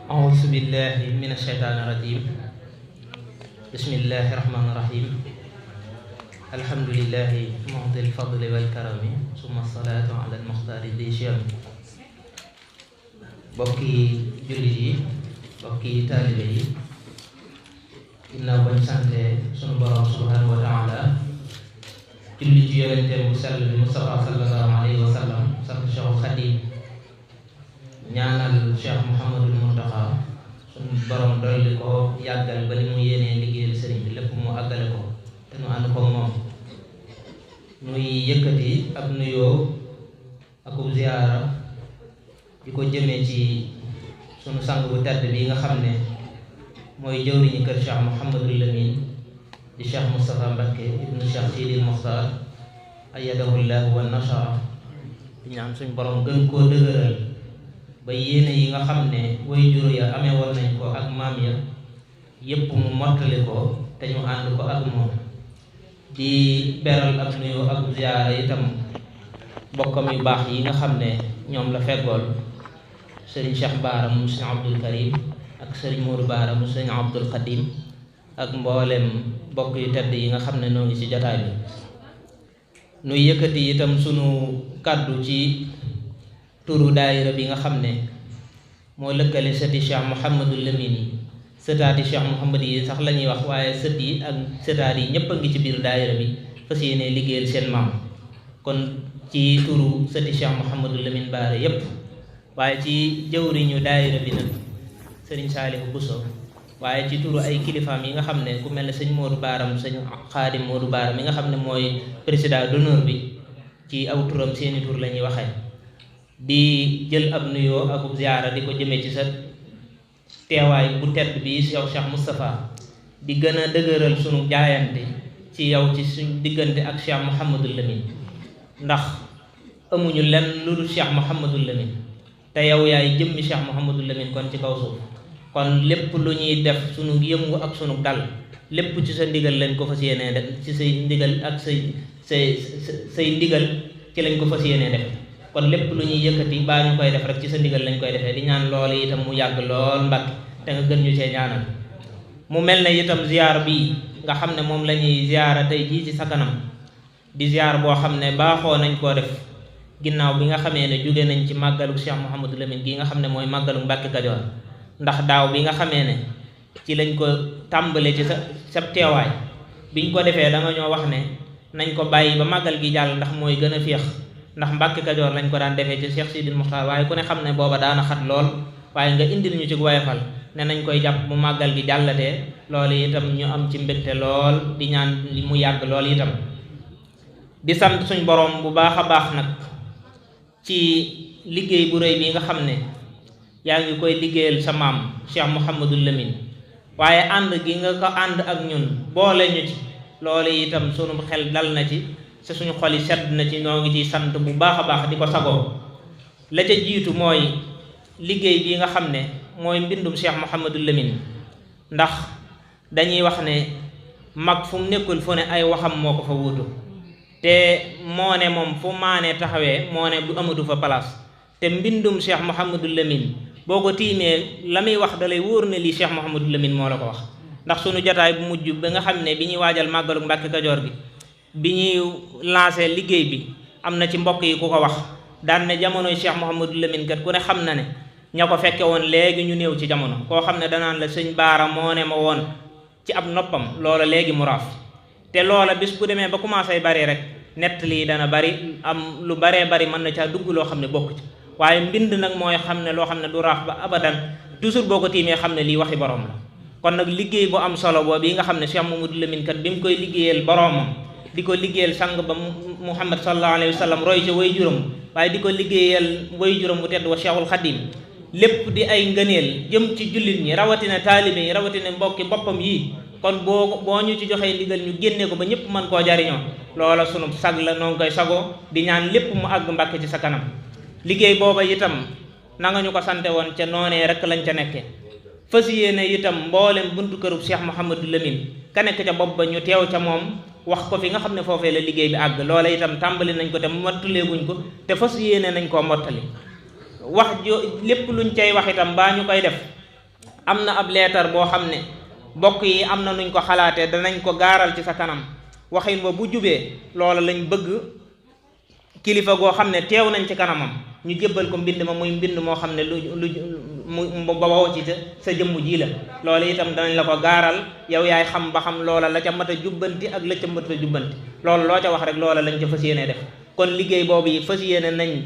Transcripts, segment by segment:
أعوذ بالله من الشيطان الرجيم بسم الله الرحمن الرحيم الحمد لله معطي الفضل والكرم ثم الصلاة على المختار ذي شيم bokki jullit yi bokki taalibe yi ginnaaw bañ sante sunu borom subhanahu wa taala julli ci yonente bu sell bi Mustafa sallallahu alayhi wa sallam sant Cheikhul Khadim ñaanal Cheikh Mouhamadul Muntaxa sunu borom dolli ko yàggal ba li mu yéenee liggéeyal sëriñ bi lépp mu àggale ko te nu ànd ko moom nuy yëkkati ab nuyoo akub ziyaara di ko jëmee ci sunu sang bu tedd bi nga xam ne mooy jëwriñu kër Cheikh Mouhamadul Lamine di Cheikh Moustapha Mbacké ibnu Cheikh Sidil Mokhtar ayyadahullahu wa nasara di ñaan suñ borom gën koo dëgëral ba yéene yi nga xam ne way juru ya amee woon nañ ko ak maam ya yépp mu mottali ko te ñu ànd ko ak moom di beral ab nuyoo ak ziyaara itam bokkam yu baax yi nga xam ne ñoom la feggool sëriñ Cheikh Baara mu sëriñ Abdul Karim ak sëriñ Modou Baara mu sëriñ Abdul Khadim ak mboolem bokk yu tedd yi nga xam ne noo ngi ci jotaay bi nuy yëkkati itam sunu kàddu ci turu daayira bi nga xam ne moo lëkkale sëti Cheikh Mouhamadul Lamine yi sëtaati Cheikh Mouhamad yi sax la ñuy wax waaye sët yi ak sëtaat yi ñépp a ngi ci biir daayira bi fas yéene liggéeyal seen maam kon ci turu sëti Cheikh Mouhamadul Lamine Baara yépp waaye ci jëwriñu daayira bi nag sëriñ Saalihu Buso waaye ci turu ay kilifaam yi nga xam ne ku mel ne sëñ Modou Baaram sëñ Xaadim Modou Baara mi nga xam ne mooy président d'honneur bi ci aw turam seeni tur la ñuy waxee di jël ab nuyoo akub ziyaara di ko jëmee ci sa teewaay bu tedd bi yow Cheikh Moustapha di gën a dëgëral sunu jaayante ci yow ci suñ diggante ak Cheikh Mouhamadul Lamine ndax amuñu lenn lu dul Cheikh Mouhamadul Lamine te yow yaay jëmmi Cheikh Mouhamadul Lamine kon ci kaw suuf kon lépp lu ñuy def sunu yëngu ak sunu dal lépp ci sa ndigal lañ ko fas yéenee def ci say ndigal ak say ndigal ci lañ ko fas yéenee def kon lépp lu ñuy yëkkati baa ñu koy def rek ci sa ndigal lañ koy defee di ñaan loolu itam mu yàgg lool Mbàkke te nga gën ñu cee ñaanal mu mel ne itam ziyaar bii nga xam ne moom la ñuy ziyaara tey jii ci sa kanam di ziyaar boo xam ne baaxoo nañ koo def ginnaaw bi nga xamee ne jóge nañ ci màggalu Cheikh Mouhamadou Lamine gi nga xam ne mooy màggalu Mbàkke Kajoor ndax daaw bi nga xamee ne ci lañ ko tàmbale ci sa teewaay biñ ko defee da nga ñoo wax ne nañ ko bàyyi ba màggal gi jàll ndax mooy gën a féex ndax Mbàkke Kajoor lañ ko daan defee ci Cheikh Sidil Mokhtar waaye ku ne xam ne booba daana xat lool waaye nga indil ñu ci woyofal ne nañ koy jàpp bu màggal gi jàllatee loolu itam ñu am ci mbégte lool di ñaan li mu yàgg lool itam di sant suñ borom bu baax a baax nag ci liggéey bu rëy bi nga xam ne yaa ngi koy liggéeyal sa maam Cheikh Mouhamadul Lamine waaye ànd gi nga ko ànd ak ñun boole ñu ci loolu itam sunu xel dal na ci sa suñu xol yi sedd na ci ñoo ngi ciy sant bu baax a baax di ko sagoo la ca jiitu mooy liggéey bi nga xam ne mooy mbindum Cheikh Mouhamadul Lamine ndax dañuy wax ne mag fu mu nekkul fu ne ay waxam moo ko fa wuutu te moo ne moom fu maanee taxawee moo ne bu amatu fa place te mbindum Cheikh Mouhamadul Lamine boo ko tiimee la muy wax dalay wóor ne lii Cheikh Mouhamadul Lamine moo la ko wax ndax sunu jotaay bu mujj ba nga xam ne bi ñuy waajal màggalu Mbàkke Kajoor gi bi ñuy lancé liggéey bi am na ci mbokk yi ku ko wax daan ne jamonoy Cheikh Mouhamadul Lamine kat ku ne xam na ne ña ko fekke woon léegi ñu néew ci jamono koo xam ne danaan la sëñ Baara moo ne ma woon ci ab noppam loola léegi mu raaf te loola bis bu demee ba commencé bari rek nett lii dana bari am lu baree bari mën na caa dugg loo xam ne bokk ci waaye mbind nag mooy xam ne loo xam ne du raaf ba abadan toujours boo ko tiimee xam ne lii waxi borom la kon nag liggéey bu am solo boobu yi nga xam ne Cheikh Mouhamadul Lamine kat bi mu koy liggéeyal boromam di ko liggéeyal sang ba Muhammad sallallahu alayhi wa sallam roy ca way juróom waaye di ko liggéeyal way juróom bu tedd wa Cheikhul Khadim lépp di ay ngëneel jëm ci jullit ñi rawatina taalibe yi rawatina mbokki boppam yii kon boo ñu ci joxee ndigal ñu génne ko ba ñëpp mën koo jariñoo loola sunu sag la noo ngi koy sagoo di ñaan lépp mu àgg Mbàkke ci sa kanam liggéey booba itam na nga ñu ko sante woon ca noonee rek lañ ca nekke fas yéene itam mboolem buntu kërub Cheikh Mouhamadul Lamine ka nekk ca bopp ba ñu teew ca moom wax ko fi nga xam ne foofee la liggéey bi àgg loola itam tàmbali nañ ko te mottaleeguñ ko te fas yéene nañ koo mottali wax jo lépp luñ cay wax itam baa ñu koy def am na ab leetar boo xam ne bokk yi am na nuñ ko xalaatee danañ ko gaaral ci sa kanam waxin ba bu jubee loola lañ bëgg kilifa goo xam ne teew nañ ci kanamam ñu jébbal ko mbind ma muy mbind moo xam ne mu bawoo ci sa jëmm ji la loola itam danañ la ko gaaral yow yaay xam ba xam loola la ca mat a jubbanti ak la ca mat a jubbanti loolu loo ca wax rek loola lañ ca fas yéene def kon liggéey boobu yi fas yéene nañ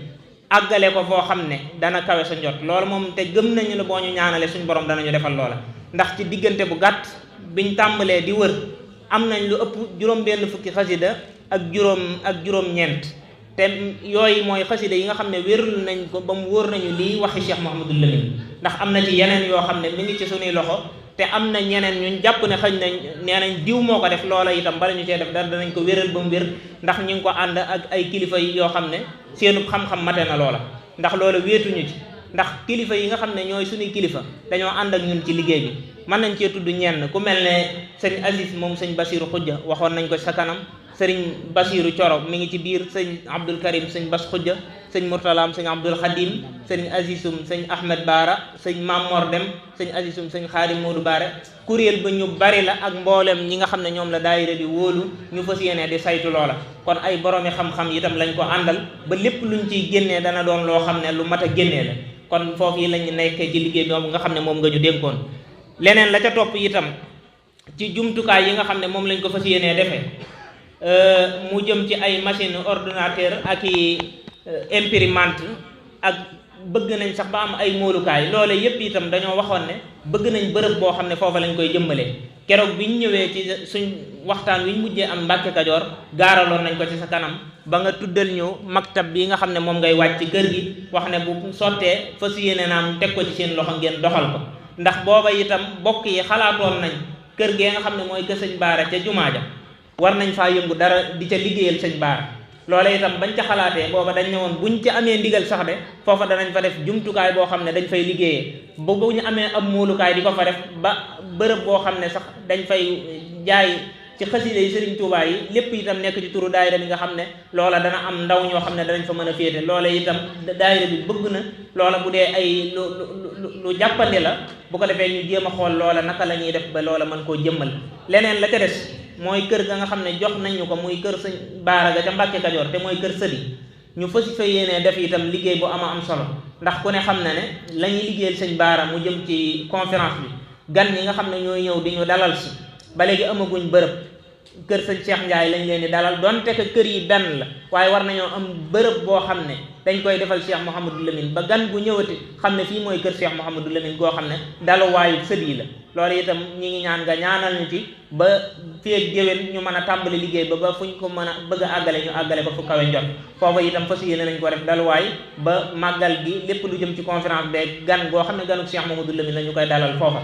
àggale ko foo xam ne dana kawe sa njot loolu moom te gëm nañu la boo ñu ñaanale suñ borom danañu defal loola ndax ci diggante bu gàtt biñ tàmbalee di wër am nañ lu ëpp juróom-benn fukki xasida ak juróom-ñeent te yooyu mooy xasida yi nga xam ne wérul nañ ko ba mu wóor nañu lii waxi Cheikh Mouhamadou Lamine ndax am na ci yeneen yoo xam ne mi ngi ci suñuy loxo te am na ñeneen ñun jàpp ne xëy nañ nee nañ diw moo ko def loola itam bala ñu cee def dara danañ ko wéral ba mu wér ndax ñu ngi ko ànd ak ay kilifa yi yoo xam ne seenu xam-xam mate na loola ndax loola wéetuñu ci ndax kilifa yi nga xam ne ñooy suñuy kilifa dañoo ànd ak ñun ci liggéey bi mën nañ cee tudd ñenn ku mel ne sëñ Aziz moom sëñ Basiru Xujja waxoon nañ ko sa kanam sëriñ Basiru Coro mi ngi ci biir sëñ Abdul Karim sëñ Bas Xujja sëñ Murtalaam sëñ Abdul Xadim sëñ Azizum sëñ Ahmed Baara sëñ Mamor Dem sëñ Azizum sëñ Xaadim Moodu Baare kuréel ba ñu bari la ak mboolem ñi nga xam ne ñoom la daayira bi wóolu ñu fas yéene di saytu loola kon ay boroomi xam-xam itam lañ ko àndal ba lépp luñ ciy génnee dana doon loo xam ne lu mat a génnee la kon foofu yi lañ nekkee ci liggéey bi nga xam ne moom nga ñu dénkoon leneen la ca topp itam ci jumtukaay yi nga xam ne moom lañ ko fas yéenee defee mu jëm ci ay machine ordinateur ak i imprimante ak bëgg nañ sax ba am ay móolukaay loole yépp itam dañoo waxoon ne bëgg nañ bërëb boo xam ne foofa lañ koy jëmbalee keroog bi ñu ñëwee ci suñ waxtaan wi ñu mujjee am Mbàkke Kajoor gaaraloon nañ ko ci sa kanam ba nga tuddal ñu maktab bi nga xam ne moom ngay wàcc ci kër gi wax ne bu sottee fas yéene naam teg ko ci seen loxo ngeen doxal ko ndax booba itam bokk yi xalaatoon nañ kër gee nga xam ne mooy kër sëñ Baara ca jumaa ja war nañ faa yëngu dara di ca liggéeyal sëñ Baara loola itam bañ ca xalaatee booba dañ ne woon buñ ca amee ndigal sax de foofa danañ fa def jumtukaay boo xam ne dañ fay liggéeyee bu ñu amee ab muulukaay di ko fa def ba bërëb boo xam ne sax dañ fay jaay ci xasida yi Sëriñ Tuubaa yi lépp itam nekk ci turu daayira bi nga xam ne loola dana am ndaw ñoo xam ne danañ fa mën a féete loola itam daayira bi bëgg na loola bu dee ay lu jàppandi la bu ko defee ñu jéem a xool loola naka la ñuy def ba loola mën koo jëmmal leneen la ca des mooy kër ga nga xam ne jox nañ ñu ko muy kër sëñ Baara ga ca Mbàkke Kajoor te mooy kër sëdi ñu fas fa yéenee def itam liggéey bu ama am solo ndax ku ne xam na ne la ñuy liggéeyal sëñ Baara mu jëm ci conférence bi gan ñi nga xam ne ñooy ñëw di ñu dalal si ba léegi amaguñ bërëb kër sëñ Cheikh Ndiaye lañ leen di dalal donte que kër yi benn la waaye war nañoo am bërëb boo xam ne dañ koy defal Cheikh Mouhamadou Lamine ba gan gu ñëwati xam ne fii mooy kër Cheikh Mouhamadou Lamine goo xam ne daluwaayu sët yi la loolu itam ñi ngi ñaan nga ñaanal ñu ci ba fii ak déwén ñu mën a tàmbali liggéey ba fuñ ko mën a bëgg a àggale ñu àggale ko fu kawe njot foofa itam fas yéene nañ ko def daluwaay ba màggal gi lépp lu jëm ci conférence beeg gan goo xam ne ganuk Cheikh Mouhamadou Lamine la ñu koy dalal foofa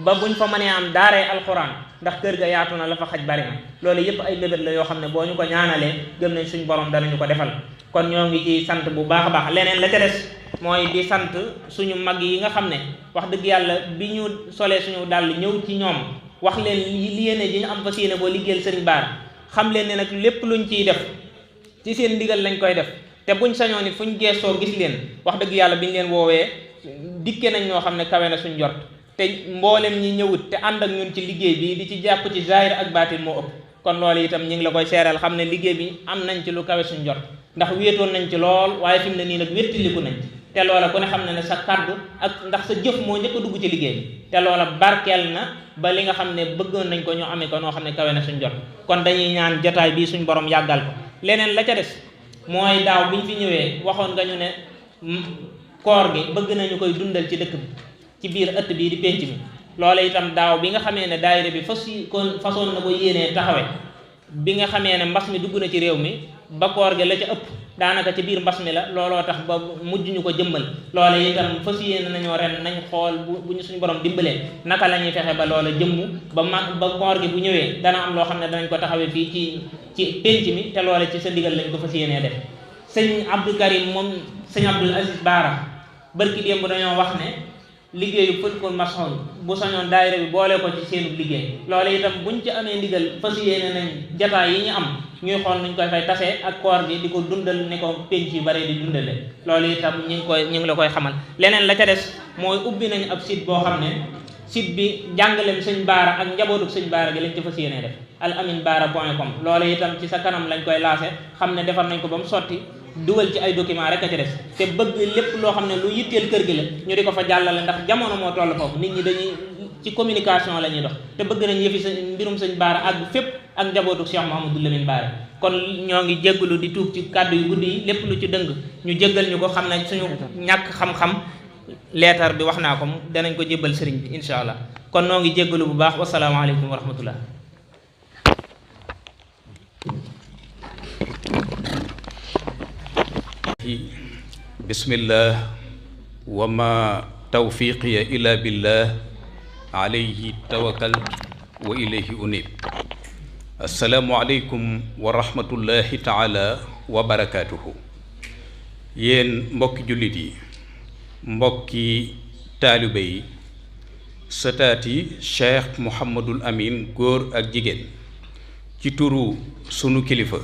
ba buñ fa mënee am daaree alxuraan ndax kër ga yaatu na la fa xaj bari na loolu yëpp ay lébét la yoo xam ne boo ñu ko ñaanalee gëm nañ suñ borom danañu ko defal kon ñoo ngi ci sant bu baax a baax leneen la ca des mooy di sant suñu mag yi nga xam ne wax dëgg yàlla bi ñu solee suñu dàll ñëw ci ñoom wax leen li yéene ji ñu am fas yéene boo liggéeyal sëriñ Baara xam leen ne nag lépp luñ ciy def ci seen ndigal lañ koy def te buñ sañoon it fuñ geestoo gis leen wax dëgg yàlla biñ leen woowee dikke nañ ñoo xam ne kawe na suñ jot te mboolem ñi ñëwut te ànd ak ñun ci liggéey bi di ci jàpp ci zahir ak baatin moo ëpp kon loolu itam ñu ngi la koy seeral xam ne liggéey bi am nañ ci lu kawe suñ jot ndax wéetoon nañ ci lool waaye fi mu ne nii nag wéttiliku nañ te loola ku ne xam ne sa kaddu ak ndax sa jëf moo njëkk a dugg ci liggéey bi te loola barkeel na ba li nga xam ne bëggoon nañ ko ñu amee ko noo xam ne kawe na suñ jot kon dañuy ñaan jotaay bii suñ borom yàggal ko leneen la ca des mooy daaw biñ fi ñëwee waxoon nga ñu ne koor gi bëgg nañu koy dundal ci dëkk bi ci biir ëtt bii di penc mi loola itam daaw bi nga xamee ne daayira bi façon na ko yéenee taxawe bi nga xamee ne mbas mi dugg na ci réew mi ba koor gi la ca ëpp daanaka ci biir mbas mi la looloo tax ba mujj ñu ko jëmmal loola itam fas yéene nañoo ren nañ xool bu ñu suñu borom dimbalee naka la ñuy fexe ba loola jëmm ba koor gi bu ñëwee dana am loo xam ne danañ ko taxawee fii ci penc mi te loola ci sa ndigal lañ ko fas yéenee def sëñ Abdou Karim moom sëñ Abdoul Aziz Baara barki démb dañoo wax ne liggéeyu Fulkul Masoon bu sañoon daayira bi boole ko ci seenu liggéey loolu itam buñ ci amee ndigal fas yéene nañ jataay yi ñu am ñuy xool nuñ koy fay tase ak koor gi di ko dundal ni ko penc yu bare di dundale loolu itam ñu ngi la koy xamal leneen la ca des mooy ubbi nañ ab site boo xam ne site bi njàngaleem sëñ Baara ak njabootu sëñ Baara gi lañ ci fas yéenee def alaminbaara.com loolu itam ci sa kanam lañ koy lancé xam ne defar nañ ko ba mu sotti dugal ci ay document rek a ci des te bëgg lépp loo xam ne lu yitteel kër gi la ñu di ko fa jàllale ndax jamono moo toll foofu nit ñi dañuy ci communication la ñuy dox te bëgg nañ yëfi mbirum sëñ Baara ak fépp ak njabootu Cheikh Mouhamadou Lamine Baara kon ñoo ngi jéggalu di tuub ci kàddu yu guddi yi lépp lu ci dëng ñu jéggal ñu ko xam ne suñu ñàkk xam-xam leetar bi wax naa ko danañ ko jébbal sëriñ bi incha allah kon noo ngi jéggalu bu baax wasalaamaaleykum wa rahmatullah. bismillah wa ma tawfiqiya illa billah alayhi tawakkal wa ilayhi unib. assalaamu aleykum wa rahmatullahi taala wa barakaatuhu. yéen mbokki jullit yi, mbokki taalibe yi, sëtaati Cheikh Mouhamadul Amin góor ak jigéen, ci turu sunu kilifa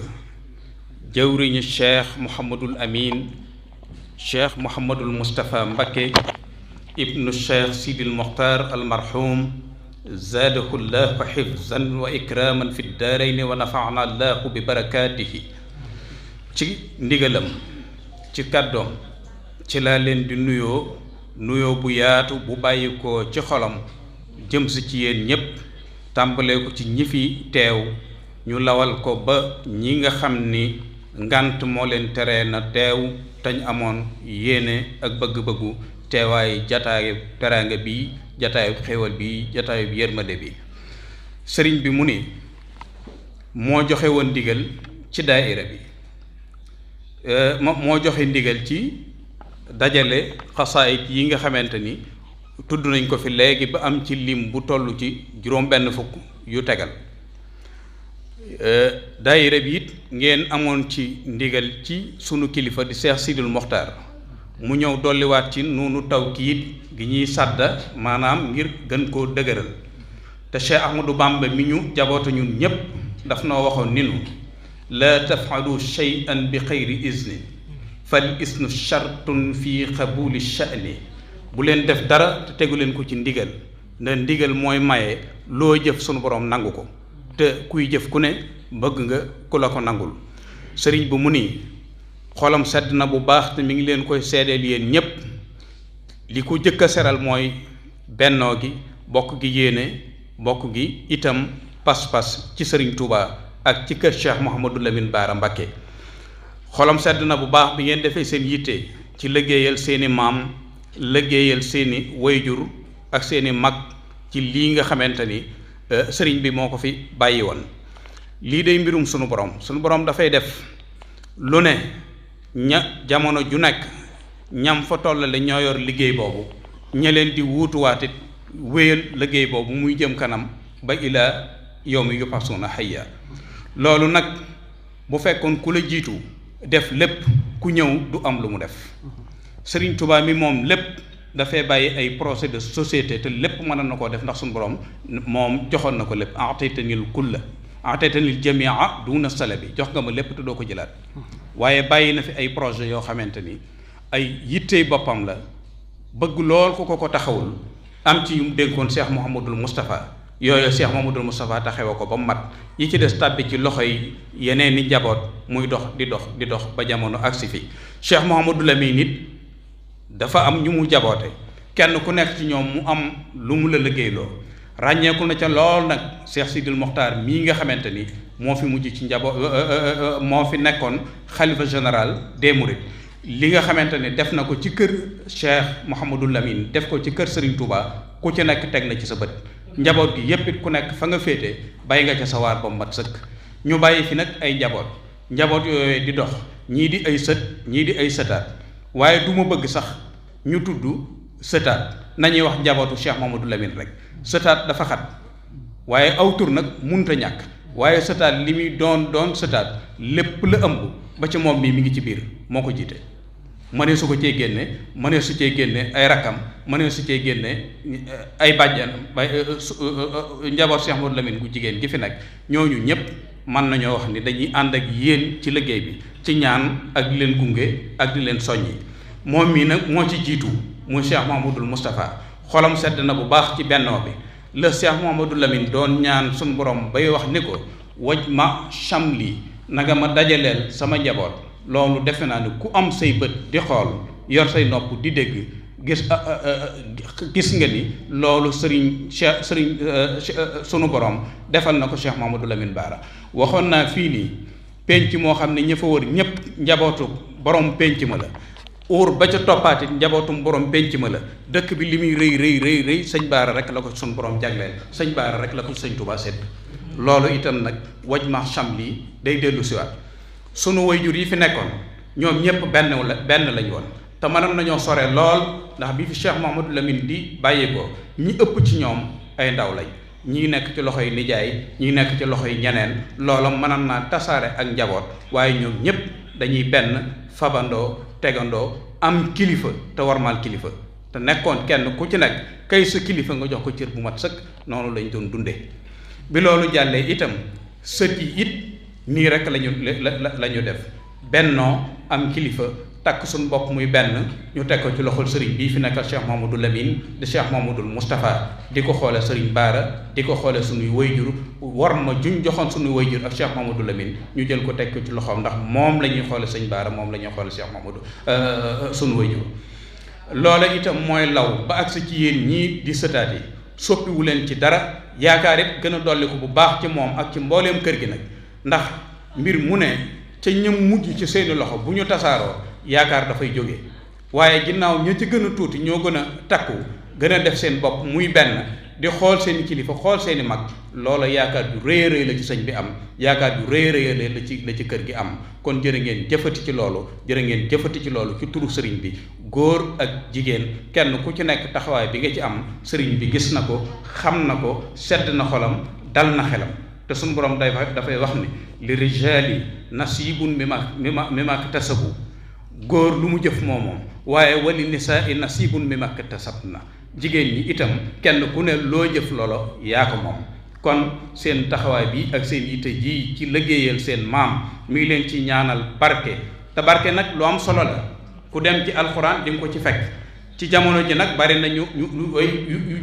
jawriñu Cheikh Mouhamadul Amin Cheikh Mouhamadul Moustapha Mbakke ibnu Cheikh Sidil Mokhtar almarhum zaadahu llahu xifzan wa ikraman fi daarayni wa nafaana allahu bi barakaatihi. ci ndigalam, ci kàddoom, ci laa leen di nuyoo bu yaatu bu bàyyi ko ci xolam jëm si ci yéen ñépp, tàmbalee ko ci ñi fi teew ñu lawal ko ba ñi nga xam ni ngànt moo leen teree na teew tañ amoon yéene ak bëgg-bëggu teewaayu jataayu teraanga bi, jataayu xéewal bi, jataayu yërmande bi. sëriñ bi mu ni moo joxe woon ndigal ci daaira bi, moo joxe ndigal ci dajale xasaayit yi nga xamante ni tudd nañ ko fi léegi ba am ci lim bu toll ci juróom-benn fukk yu tegal. daayira bi it ngeen amoon ci ndigal ci sunu kilifa di Cheikh Sidil Mokhtar mu ñëw dolliwaat ci noonu tawkiit gi ñuy sàdda maanaam ngir gën koo dëgëral. te Cheikh Ahmadou Bamba mi ñu jaboote ñun ñépp daf noo waxoon ninu laa tafaalu shay'an bi xayri izni fal isnu shartun fi xabuli sha'ni. bu leen def dara te tegu leen ko ci ndigal, ndax ndigal mooy maye loo jëf sunu borom nangu ko, te kuy jëf ku ne bëgg nga ku la ko nangul. sëriñ bi mu ni xolam sedd na bu baax te mi ngi leen koy seedeel yéen ñépp. li ko jëkk a seral mooy bennoo gi, bokk gi yéene, bokk gi itam pas-pas ci sëriñ Touba ak ci kër Cheikh Mouhamadou Lamine Baara Mbakke. xolam sedd na bu baax bi ngeen defee seen yitte ci liggéeyal seeni maam, liggéeyal seeni wayjur ak seeni mag ci lii nga xamante ni sëriñ bi moo ko fi bàyyi woon. lii day mbirum sunu borom dafay def lu ne jamono ju nekk ñam fa tollale ñoo yor liggéey boobu, ña leen di wuutuwaatit wéyal liggéey boobu muy jëm kanam ba ilaa yawmi yub'asuuna hayya. loolu nag bu fekkoon ku la jiitu def lépp, ku ñëw du am lu mu def. Sëriñ Tuubaa mi moom lépp dafay bàyyi ay projet de société te lépp mën na koo def ndax suñu borom moom joxoon na ko lépp. a'taytanil kulla a'taytanil jamia duna salabi, jox nga ma lépp te doo ko jëlaat. waaye bàyyi na fi ay projet yoo xamante ni ay yittey boppam la, bëgg lool ku ko taxawul. am ci yum dénkoon Cheikh Mouhamadul Moustapha, yooyu Cheikh Mouhamadul Moustapha taxawe ko ba mu mat, yi ci des tàbbi ci loxo yi yeneen ni njaboot muy dox di dox ba jamono agsi fi. Cheikh Mouhamadou Lamine nit dafa am ñu mu jaboote, kenn ku nekk ci ñoom mu am lu mu la liggéeyloo. ràññeeku na ca lool nag Cheikh Sidil Mokhtar mii nga xamante ni moo fi mujj ci njaboot, moo fi nekkoon xalifa général des mourides. li nga xamante ne def na ko ci kër Cheikh Mouhamadou Lamine, def ko ci kër Serigne Touba, ku ci nekk teg na ci sa bët. njaboot gi yépp it ku nekk fa nga féete bàyyi nga ca sawaar ba mu mat sëkk. ñu bàyyi fi nag ay njaboot yooyu di dox, ñii di ay sët, ñii di ay sëtaat. waaye du ma bëgg sax ñu tudd sëtaat, nañuy wax njabootu Cheikh Mouhamadou Lamine rek. sëtaat dafa xat, waaye aw tur nag munta ñàkk. waaye sëtaat li muy doon sëtaat lépp la ëmb ba ci moom mii mi ngi ci biir, moo ko jiite. mënee su ko cee génne, mënee su cee génne ay rakkam, mënee su cee génne ay bàjjan, njaboot Cheikh Mouhamadou Lamine gu jigéen gi fi nekk. ñooñu ñëpp mën nañoo wax ni dañuy ànd ak yéen ci liggéey bi, ci ñaan ak di leen gunge ak di leen soññi. moom mii nag moo ci jiitu muy Cheikh Mouhamadoul Moustapha. xolam sedd na bu baax ci bennoo bi la Cheikh Mouhamadou Lamine doon ñaan suñu borom bay wax ni ko waj ma chamli na nga ma dajaleel sama njaboot. loolu defe naa ne ku am say bët di xool yor say nopp di dégg gis nga ni loolu sëriñ sunu borom defal na ko Cheikh Mouhamadou Lamine Bara. waxoon naa fii nii penc moo xam ne ña fa wër ñëpp njabootu borom penc ma la uur ba ca toppaati njabootum borom penc ma la dëkk bi li muy rëy sëñ Bara rek la ko sunu borom jagleel sëñ Bara rek la ko sëñ Touba sedd. loolu itam nag waj ma chamli day dellu siwaat sunu wayjur yi fi nekkoon ñoom ñëpp benn lañ woon te mënoon nañoo sore lool ndax bi fi Cheikh Mouhamadou Lamine di bàyyi ko ñi ëpp ci ñoom ay ndaw lañ ñii nekk ci loxoy nijaay ñii nekk ci loxoy ñeneen loola mënoon naa tasaare ak njaboot waaye ñoom ñëpp dañuy benn fabandoo tegandoo am kilifa te warmaal kilifa te nekkoon kenn ku ci nekk kay sa kilifa nga jox ko cër bu mat sëkk noonu lañ doon dundee. bi loolu jàllee itam sët yi it nii rek lañu def bennoo am kilifa takk suñu bopp muy benn ñu teg ko ci loxol sëriñ bii fi nekkal Cheikh Mouhamadou Lamine di Cheikh Mouhamadou Moustapha di ko xoole sëriñ Bara di ko xoole suñuy wayjur war ma juñ joxoon suñuy wayjur ak Cheikh Mouhamadou Lamine ñu jël ko teg ko ci loxoom ndax moom la ñuy xoole sëñ Bara moom la ñuy xoole Cheikh Mouhamadou suñu wayjur. loola itam mooy law ba agsi ci yéen ñii di sëtaat yi soppiwu leen ci dara yaakaar it gën a dolli ko bu baax ci moom ak ci mbooleem kër gi nag ndax mbir mu ne ca ñëm mujj ci seeni loxo bu ñu tasaaroo yaakaar dafay jóge waaye ginnaaw ña ci gën a tuuti ñoo gën a takku gën a def seen bopp muy benn di xool seeni kilifa xool seeni mag loola yaakaar ju rëy a rëy la ci sëñ bi am yaakaar ju rëy a rëy la ci kër gi am kon jërë ngeen jëfati ci loolu ci turu sëriñ bi góor ak jigéen kenn ku ci nekk taxawaay bi nga ci am sëriñ bi gis na ko xam na ko sedd na xolam dal na xelam te suñu borom dafay wax ni li rijaali nasibun mimma iktasabu góor lu mu jëf moom waaye wali nisaa nasibun mimma iktasabna jigéen ñi itam kenn ku ne loo jëf loolo yaa ko moom kon seen taxawaay bi ak seen yitte ji ci liggéeyal seen maam mi ngi leen ci ñaanal barke te barke nag lu am solo la ku dem ci alxuraan di nga ko ci fekk ci jamono ji nag bari na yu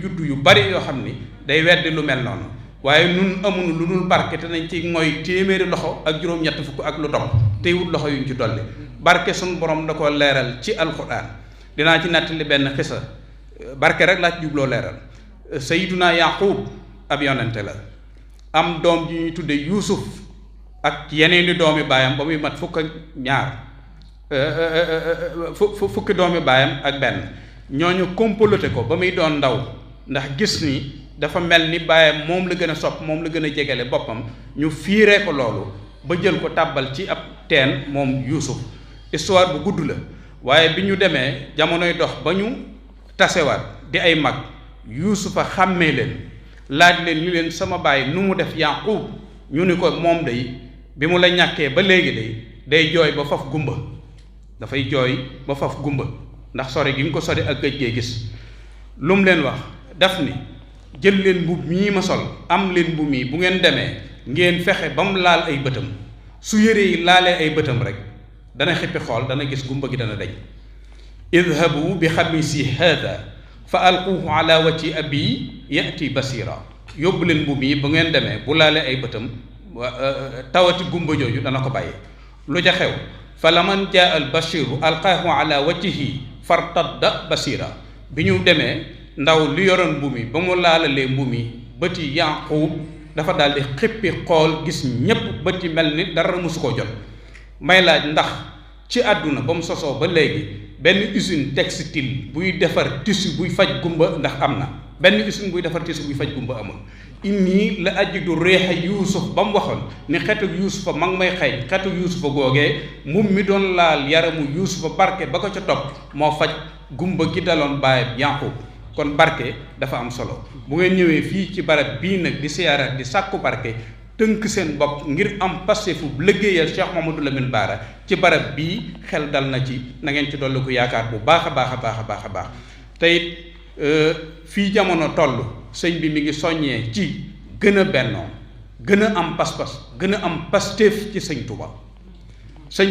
juddu yu bari yoo xam ni day weddi lu mel noonu waaye nun amuñu lu dul barke te nañ ci mooy téeméeri loxo ak juróom-ñett fukk ak lu topp tey wut loxo yuñ ci dolli barke suñu borom da ko leeral ci alxuraan dinaa ci nettali benn xisa barke rek laa ci jubloo leeral Sayyiduna Yaqub ab yonente la am doom ji ñuy tudde Yuusuf ak yeneeni doomi baayam ba muy mat fukk ak ñaar fukki doomi baayam ak benn ñooñu comploté ko ba muy doon ndaw ndax gis ni dafa mel ni baayam moom la gën a sopp moom la gën a jegele boppam ñu fiiree ko loolu ba jël ko tàbbal ci ab teen moom Yuusuf histoire bu gudd la waaye bi ñu demee jamonoy dox ba ñu tasewaat di ay mag Yuusufa xàmmee leen laaj leen ñu leen sama baay nu mu def Yaqub ñu ni ko moom day bi mu la ñàkkee ba léegi day jooy ba faf gumba dafay jooy ba faf gumba ndax sore gi nga ko sore ak gëj gee gis lu mu leen wax daf ni jël leen mbubb mii ma sol am leen mbubb mii bu ngeen demee ngeen fexe ba mu laal ay bëtam su yére yi laalee ay bëtam rek dana xippi xool dana gis gumba gi dana dañ idhabu bi xamisi hada fa alquhu ala wajhi abi yati basira yóbbu leen mbubb yi bu ngeen demee bu laalee ay bëtam tawati gumba jooju dana ko bàyyi lu ja xew fa laman jaa al bashiru alqaahu ala wajhihi fartadda basira bi ñu demee ndaw li yoroon mbubb mi ba mu laalalee mbubb mi bëti Yaqub dafa daal di xippi xool gis ñépp bëti mel ni dara mosu ko jot may laaj ndax ci àdduna ba mu sosoo ba léegi benn usine textile buy defar tissu buy faj gumba ndax am na benn usine buy defar tissu buy faj gumba amul inni la ajidu réexa Yuusuf ba mu waxoon ni xetu Yuusufa ma ngi may xeeñ xetu Yuusufa googee moom mi doon laal yaramu Yuusufa barke ba ko ca topp moo faj gumba gi daloon baayam Yaqub kon barke dafa am solo bu ngeen ñëwee fii ci barab bii nag di siyaara di sàkku barke tënk seen bopp ngir am passefu liggéeyal Cheikh Mouhamadou Lamine Bara ci barab bii xel dal na ci na ngeen ci dolli ko yaakaar bu baax a baax a baax a baax a baax te it fii jamono toll sëñ bi mi ngi soññee ci gën a bennoo gën a am pas-pas gën a am pasteef ci sëñ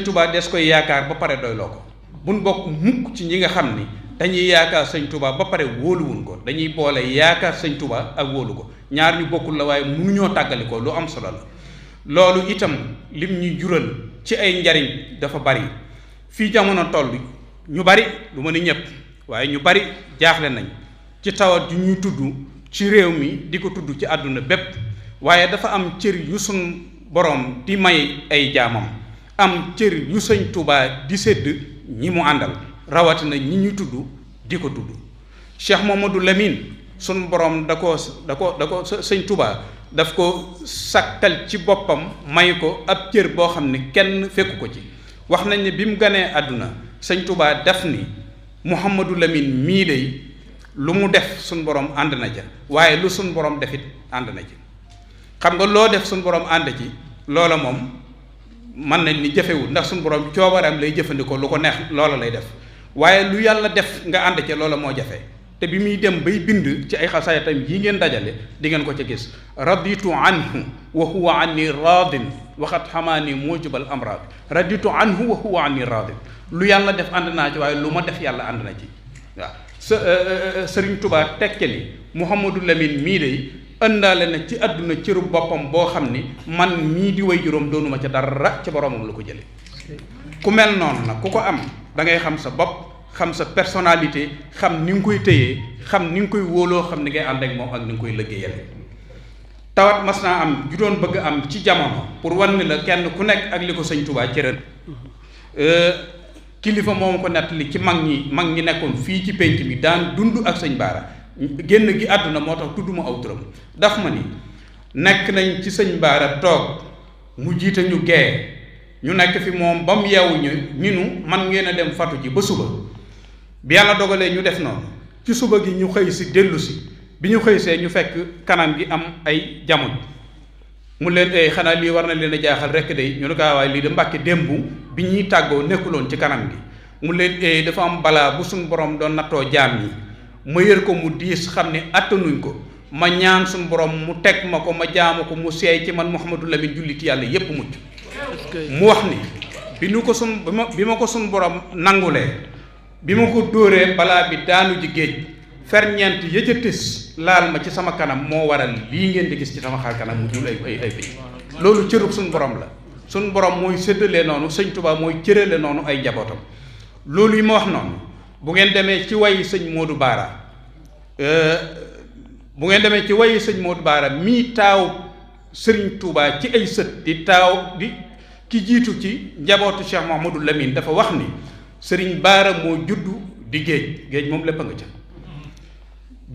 Touba des koy yaakaar ba pare doyloo ko buñ bokk mukk ci ñi nga xam ni dañuy yaakaar sëñ Touba ba pare wóoluwun ko, dañuy boole yaakaar sëñ Touba ak wóolu ko, ñaar ñu bokkul la waaye mënuñoo tàggali ko. Lu am solo la loolu itam lim ñuy jural ci ay njariñ dafa bari. fii jamono toll ñu bari, lu ma ni ñëpp waaye ñu bari jaaxle nañ ci tawat ju ñuy tudd ci réew mi di ko tudd ci àdduna bépp, waaye dafa am cër yu sun borom di may ay jaamam, am cër yu sëñ Touba di sédd ñi mu àndal, rawatina ñi ñuy tudd di ko tudd. Cheikh Mamadou Lamine sun borom da ko sëñ Touba daf ko sakkal ci boppam, may ko ab cër boo xam ne kenn fekku ko ci. wax nañ ne bi mu ganee àdduna sëñ Touba def ni Mouhamadou Lamine mii day lu mu def suñ borom ànd na ca, waaye lu suñ borom defit ànd na ci. xam nga loo def suñ borom ànd ci loola moom mën nañ ni jëfewul, ndax suñ borom coobaram lay jëfandikoo, lu ko neex loola lay def, waaye lu yàlla def nga ànd ca loola moo jafe. te bi muy dem bay bind ci ay xasaayatam yi ngeen dajale di ngeen ko ca gis. raditu anhu wa huwa anni radin waxat xamaani mujibal amrad. raditu anhu wa huwa anni radin, lu yàlla def ànd naa ci, waaye lu ma def yàlla ànd na ci. waaw Sëriñ Touba tekke ni Mouhamadou Lamine mii day ëndaale na ci àdduna cëru boppam boo xam ni man mii di way juróom doonuma ca dara, ci boromam la ko jële. ku mel noonu nag ku ko am da ngay xam sa bopp, xam sa personnalité, xam ni nga koy téyee, xam ni nga koy wóoloo, xam ni ngay ànd ak moom ak ni nga koy liggéeyale. tawat mas naa am ju doon bëgg am ci jamono pour wan ni la kenn ku nekk ak li ko sëñ Touba cëral. kilifa moom ko nettali ci mag ñi nekkoon fii ci penc mi daan dund ak sëñ Baara, génn gi àdduna moo tax tudduma aw turam. daf ma ni nekk nañ ci sëñ Baara toog mu jiite ñu gee, ñu nekk fi moom ba mu yeewu ñu nu man ngeen a dem fatu ji ba suba. bi yàlla dogalee ñu def noonu, ci suba gi ñu xëy si dellu si, bi ñu xëy see ñu fekk kanam gi am ay jamono. mu leen xanaa lii war na leen a jaaxal rek day, ñu ne ko waaye lii de Mbàkke démb bi ñuy tàggoo nekkuloon ci kanam gi. mu leen dafa am balaa bu suñ borom doon nattoo jaam ñi, ma yër ko mu diis xam ne attanuñ ko, ma ñaan suñ borom mu teg ma ko, ma jaamu ko, mu seey ci man Mouhamadou Lamine julliti yàlla yépp mucc. mu wax ni bi ma ko suñ borom nangulee, bi ma ko dóoree balaa bi daanu ji géej, ferñeent ya ca tës laal ma ci sama kanam moo waral lii ngeen di gis ci sama xar kanam mu jul ay bi. loolu cërub suñ borom la, suñ borom mooy séddalee noonu, sëñ Touba mooy cërale noonu ay njabootam. loolu yi ma wax noonu bu ngeen demee ci wayi sëñ Modou Baara, mii taaw sëriñ Touba ci ay sët di taaw di ki jiitu ci njabootu Cheikh Mouhamadou Lamine, dafa wax ni sëriñ Baara moo juddu di géej moom lépp a nga ca.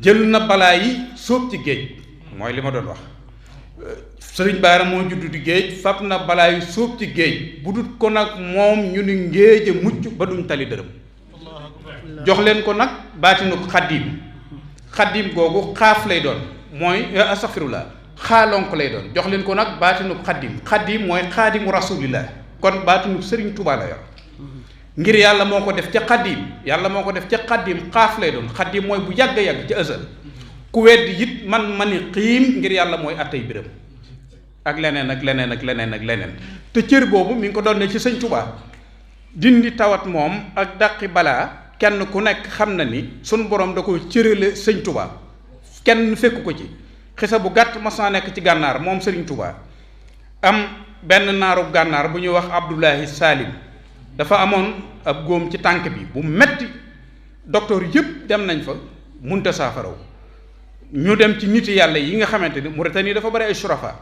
jël na balaa yi sóob ci géej, mooy li ma doon wax. sëriñ Baara moo juddu di géej, fab na balaa yi sóob ci géej, bu dut ko nag moom ñu ni ngéej a mucc ba duñ tali dërëm. jox leen ko nag baatinu xaddim googu xaaf lay doon, mooy astaghfirullah xaalonk lay doon. jox leen ko nag baatinu xaddim mooy xaadimu rasulillah, kon baatinu sëriñ Touba la yor. ngir yàlla moo ko def ca xaddim xaaf lay doon. xaddim mooy bu yàgg ca ësal. ku weddi it man ma ni xiim ngir yàlla mooy attay biram, ak leneen. te cër boobu mi ngi ko doon ne ci sëñ Touba. dindi tawat moom ak dàqi balaa kenn ku nekk xam na ni sunu borom da ko cërale sëñ Touba, kenn fekku ko ci. xisa bu gàtt mas naa nekk ci gànnaar moom sëriñ Touba, am benn naaru gànnaar bu ñuy wax Abdoulahi Salim, dafa amoon ab góom ci tànk bi bu metti. docteur yëpp dem nañ fa munta saafaraw. ñu dem ci niti yàlla yi nga xamante ni Mauritanie dafa bari ay surafa,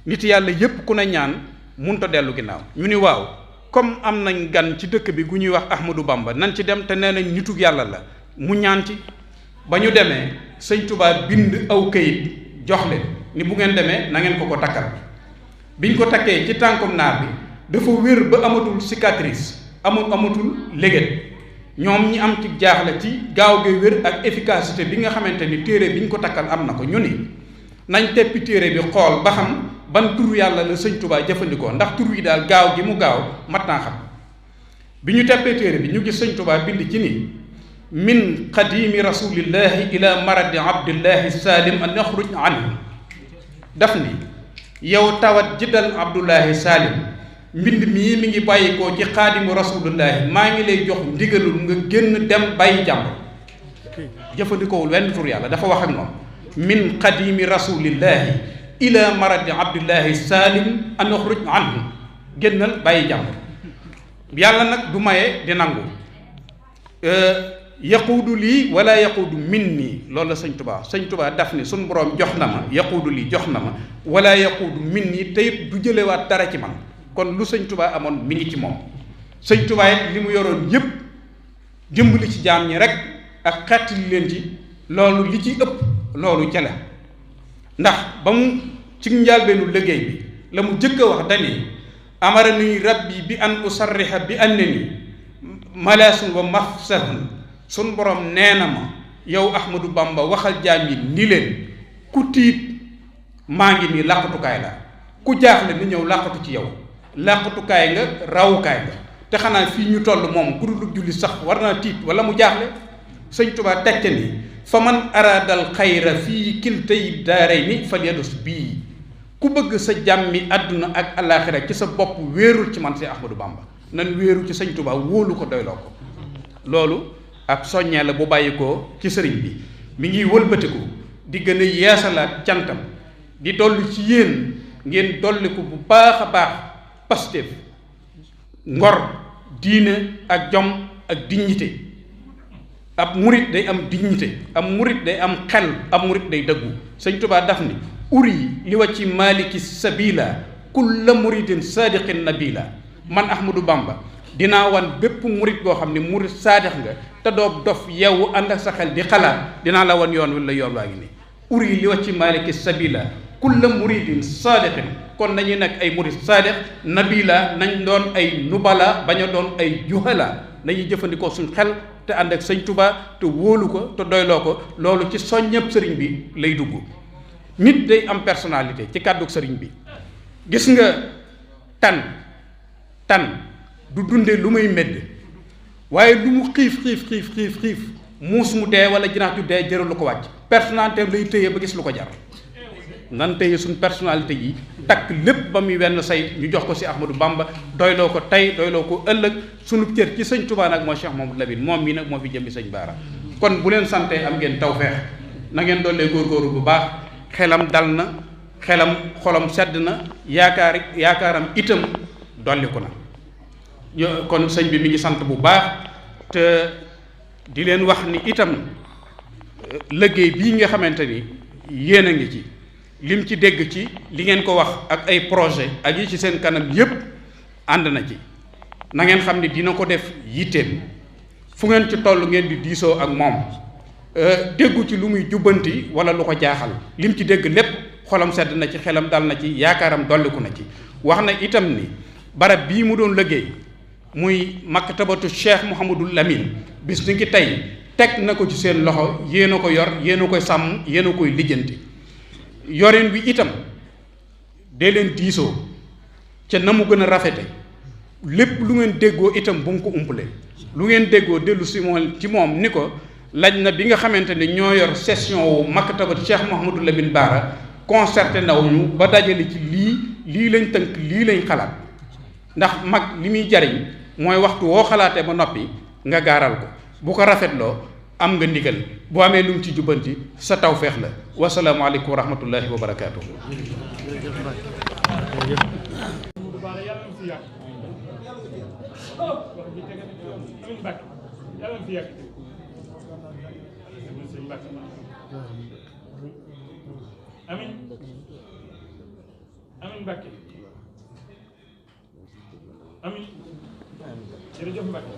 niti yàlla yëpp ku ne ñaan munta dellu ginnaaw. ñu ni waaw comme am nañ gan ci dëkk bi gu ñuy wax Ahmadou Bamba nañ ci dem, te nee nañ nitug yàlla la, mu ñaan ci. ba ñu demee sëñ Touba bind aw këyit jox leen ni bu ngeen demee na ngeen ko takkal. biñ ko takkee ci tànkum naar bi dafa wér ba amatul cicatrice, amatul léget. ñoom ñi am ci jaaxle ci gaaw gi wér ak efficacité bi nga xamante ni téere bi ñu ko takkal am na ko, ñu ni nañ teppi téere bi xool ba xam ban turu yàlla la sëñ Touba jëfandikoo, ndax tur yi daal gaaw gi mu gaaw mat naa xam. bi ñu teppee téere bi ñu gis sëñ Touba bind ci ni min qadimi rasulillahi ila maradi abdillahi salim an yaxruj anhu. daf ni yow tawat ji dal Abdullahi Salim mbind mii mi ngi bàyyikoo ci xaadimu rasulullahi maa ngi lay jox ndigalul nga génn dem bàyyi jàmbur jëfandikoowul wenn tur yàlla dafa wax ak moom min xadimi rasulillahi ila maradi abdillahi salim an uxruj anhu génnal bàyyi jàmbur yàlla nag du maye di nangu yaquudu lii wala yaquudu min nii loolu la sëñ Tuubaa daf ni suñ boroom jox na ma yaquudu lii jox na ma wala yaquudu min nii teyit du jëlewaat dara ci man kon lu sëñ Tuubaa amoon mi ngi ci moom sëñ Tuubaa it li mu yoroon yépp dimbali ci jaam ñi rek ak xettali leen ci loolu li ci ëpp loolu ca la ndax ba mu ci njàlbeenu liggéey bi la mu jëkk a wax dani amarani rabbi bi an usarriha bi annani malaasun wa mafsahun sun borom nee na ma yow Ahmadou Bamba waxal jaam yi ni leen ku tiit maa ngi nii làqatukaay la ku jaaxle ni ñëw làqatu ci yow làqatukaay nga rawukaay nga te xanaa fii ñu toll moom ku dul julli sax war naa tiit wala mu jaaxle sëñ Tuubaa tegte ni fa man araadal xayra fii kiltay daarayni falyadus bii ku bëgg sa jàmmi àdduna ak alaaxira ci sa bopp wéerul ci man si Ahmadou Bamba nan wéeru ci sëñ Tuubaa wóolu ko doyloo ko loolu ab soññee la bu bàyyi ko ci sëriñ bi mi ngi wëlbatiku di gën a yeesalaat cantam di dolli ci yéen ngeen dolli ko bu baax a baax Pastef ngor diine ak jom ak dignité ab murit day am dignité ab murit day am xel ab murit day dëggu sëñ Tuubaa daf ni uri li wa ci maliki sabila kulla muridin sadiqin nabila man Ahmadou Bamba dinaa wan bépp murit boo xam ne murit saadix nga te doo dof yow ànd ak sa xel di xalaat dinaa la wan yoon wi la yoon waa ngi nii uri li wa ci maliki sabila kulla muridin saadiqin kon nañu nekk ay murid saadix nabila nañ doon ay nubala bañ a doon ay juhala nañuy jëfandikoo suñ xel te ànd ak sëñ Tuubaa te wóolu ko te doyloo ko loolu ci soññëb sëriñ bi lay dugg nit day am personnalité ci kàddug sëriñ bi gis nga tan du dunde lu muy medd waaye lu mu xiif muus mu dee wala jinax ju dee jëral lu ko wàcc personnalité lay tëye ba gis lu ko jar nan tëye suñ personnalité yi takk lépp ba muy wenn say ñu jox ko si Ahmadou Bamba doyloo ko tey doyloo ko ëllëg sunu cër ci sëñ Tuubaa nag moo Cheikh Mamadou Lamine moom mii nag moo fi jëmmi sëñ Baara kon bu leen santee am ngeen tawfeex na ngeen dollee góorgóorlu bu baax xelam dal na xolam sedd na yaakaaram itam dolliku na kon sëñ bi mi ngi sant bu baax te di leen wax ni itam liggéey bii nga xamante ni yéen a ngi ci lim ci dégg ci li ngeen ko wax ak ay projet ak yi ci seen kanam yépp ànd na ci na ngeen xam ni dina ko def yitteem fu ngeen ci toll ngeen di diisoo ak moom déggu ci lu muy jubbanti wala lu ko jaaxal lim ci dégg lépp xolam sedd na ci xelam dal na ci yaakaaram dolliku na ci wax na itam ni barab bii mu doon liggéey muy maktabatu Cheikh Mouhamadou Lamine bis ni ki tey teg na ko ci seen loxo yéen a ko yor yéen a koy sàmm yéen a koy lijjanti yorin bi itam dee leen diisoo ca na mu gën a rafete lépp lu ngeen déggoo itam bu mu ko umpale lu ngeen déggoo dellu si moom ci moom ni ko laaj na bi nga xamante ni ñoo yor session wu maktabatu Cheikh Mouhamadou Lamine Bara concerté nawuñu ba dajale ci lii lañ tënk lii lañ xalaat ndax mag li muy jariñ mooy waxtu woo xalaatee ba noppi nga gaaral ko bu ko rafetloo am nga ndigal boo amee lu mu ci jubbanti sa tawfeex la wasalaamaaleykum wa rahmatullahi wa barakaatu. Amin jërëjëf Mbacke